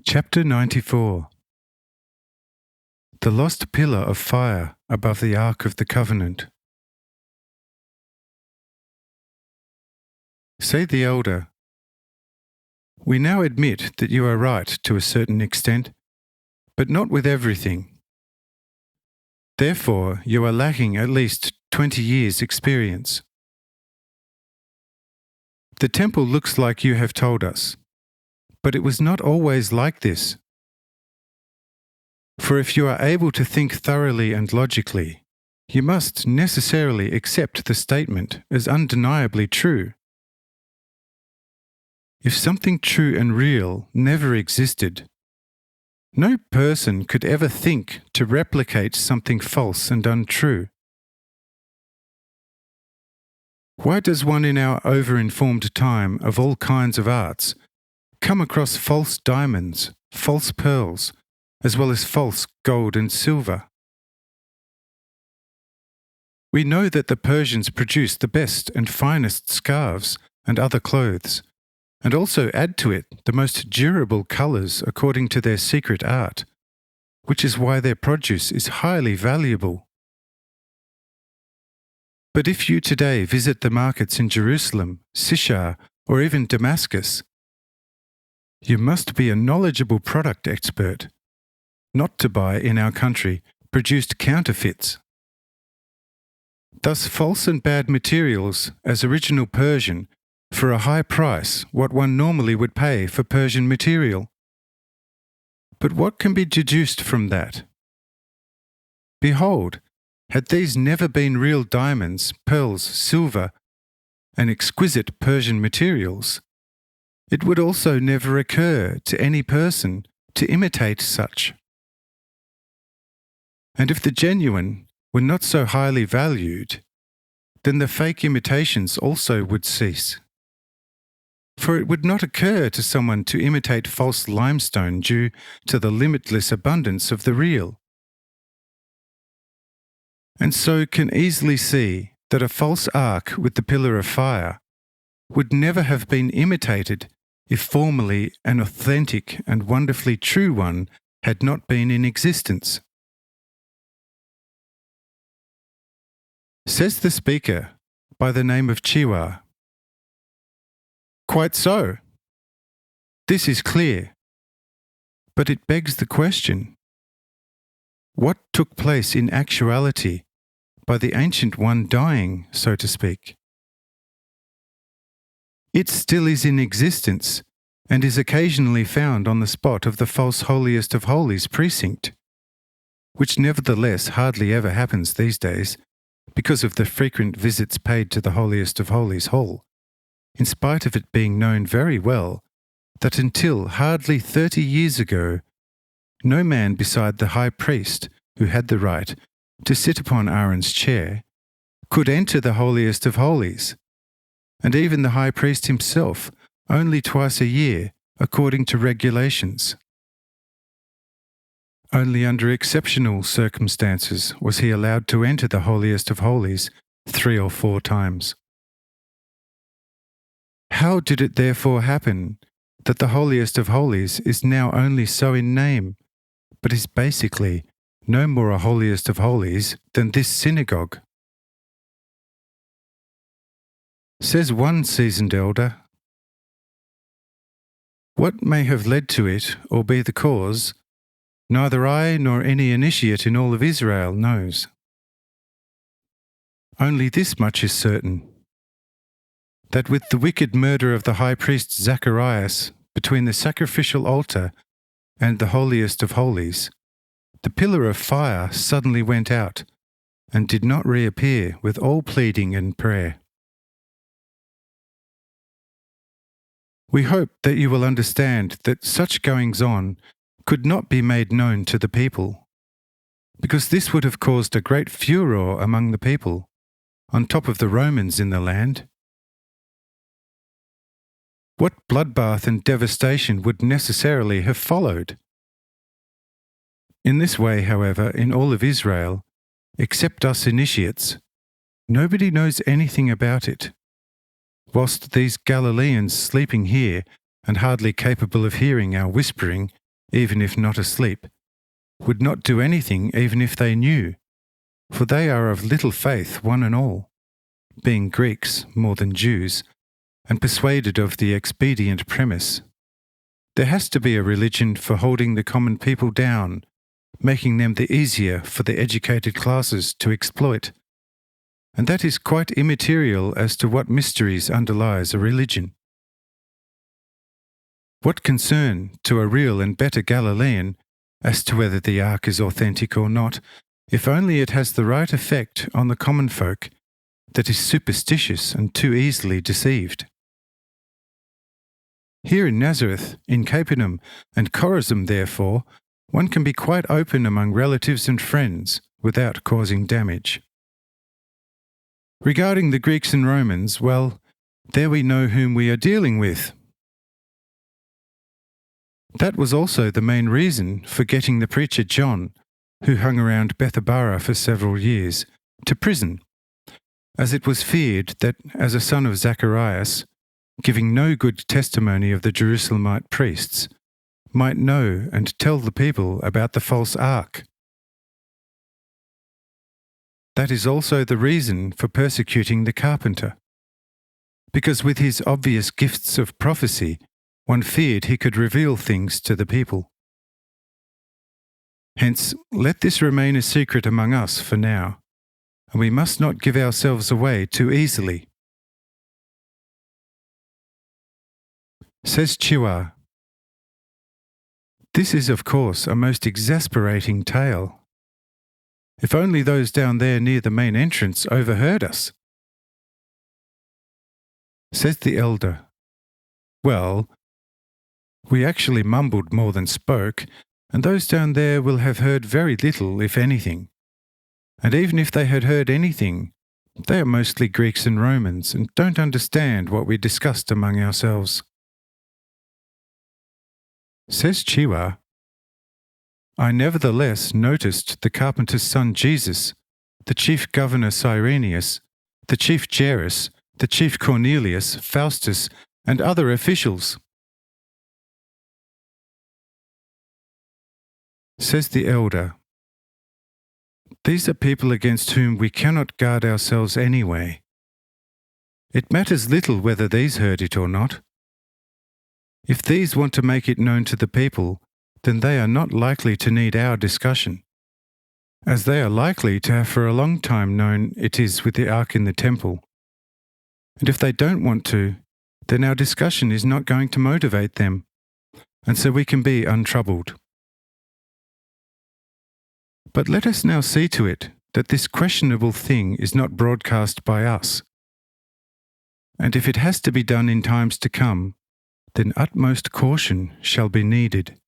Chapter 94. The lost pillar of fire above the Ark of the Covenant. Say the elder, "We now admit that you are right to a certain extent, but not with everything. Therefore, you are lacking at least 20 years' experience. The temple looks like you have told us, but it was not always like this. For if you are able to think thoroughly and logically, you must necessarily accept the statement as undeniably true. If something true and real never existed, no person could ever think to replicate something false and untrue. Why does one in our over-informed time of all kinds of arts come across false diamonds, false pearls, as well as false gold and silver? We know that the Persians produce the best and finest scarves and other clothes, and also add to it the most durable colours according to their secret art, which is why their produce is highly valuable. But if you today visit the markets in Jerusalem, Sishar, or even Damascus, you must be a knowledgeable product expert, not to buy in our country produced counterfeits. Thus false and bad materials as original Persian for a high price what one normally would pay for Persian material. But what can be deduced from that? Behold, had these never been real diamonds, pearls, silver, and exquisite Persian materials, it would also never occur to any person to imitate such. And if the genuine were not so highly valued, then the fake imitations also would cease. For it would not occur to someone to imitate false limestone due to the limitless abundance of the real. And so can easily see that a false ark with the pillar of fire would never have been imitated if formerly an authentic and wonderfully true one had not been in existence. Says the speaker, by the name of Chiwa. Quite so. This is clear. But it begs the question, what took place in actuality by the Ancient One dying, so to speak? It still is in existence and is occasionally found on the spot of the false Holiest of Holies precinct, which nevertheless hardly ever happens these days because of the frequent visits paid to the Holiest of Holies hall, in spite of it being known very well that until hardly 30 years ago, no man beside the high priest, who had the right to sit upon Aaron's chair, could enter the Holiest of Holies, and even the high priest himself only twice a year, according to regulations. Only under exceptional circumstances was he allowed to enter the Holiest of Holies 3 or 4 times. How did it therefore happen that the Holiest of Holies is now only so in name, but is basically no more a Holiest of Holies than this synagogue? Says one seasoned elder, what may have led to it or be the cause, neither I nor any initiate in all of Israel knows. Only this much is certain, that with the wicked murder of the high priest Zacharias between the sacrificial altar and the Holiest of Holies, the pillar of fire suddenly went out and did not reappear with all pleading and prayer. We hope that you will understand that such goings-on could not be made known to the people, because this would have caused a great furor among the people, on top of the Romans in the land. What bloodbath and devastation would necessarily have followed? In this way, however, in all of Israel, except us initiates, nobody knows anything about it, whilst these Galileans sleeping here and hardly capable of hearing our whispering even if not asleep, would not do anything even if they knew, for they are of little faith one and all, being Greeks more than Jews, and persuaded of the expedient premise. There has to be a religion for holding the common people down, making them the easier for the educated classes to exploit. And that is quite immaterial as to what mysteries underlies a religion. What concern to a real and better Galilean as to whether the ark is authentic or not, if only it has the right effect on the common folk that is superstitious and too easily deceived? Here in Nazareth, in Capernaum and Chorazin, therefore, one can be quite open among relatives and friends without causing damage. Regarding the Greeks and Romans, well, there we know whom we are dealing with. That was also the main reason for getting the preacher John, who hung around Bethabara for several years, to prison, as it was feared that, as a son of Zacharias, giving no good testimony of the Jerusalemite priests, might know and tell the people about the false ark. That is also the reason for persecuting the carpenter, because with his obvious gifts of prophecy, one feared he could reveal things to the people. Hence, let this remain a secret among us for now, and we must not give ourselves away too easily. Says Chiwa, "This is, of course, a most exasperating tale. If only those down there near the main entrance overheard us." Says the elder, "Well, we actually mumbled more than spoke, and those down there will have heard very little, if anything. And even if they had heard anything, they are mostly Greeks and Romans and don't understand what we discussed among ourselves." Says Chiwa, "I nevertheless noticed the carpenter's son Jesus, the chief governor Cyrenius, the chief Jairus, the chief Cornelius, Faustus, and other officials." Says the elder, "These are people against whom we cannot guard ourselves anyway. It matters little whether these heard it or not. If these want to make it known to the people, then they are not likely to need our discussion, as they are likely to have for a long time known it is with the ark in the temple. And if they don't want to, then our discussion is not going to motivate them, and so we can be untroubled. But let us now see to it that this questionable thing is not broadcast by us. And if it has to be done in times to come, then utmost caution shall be needed."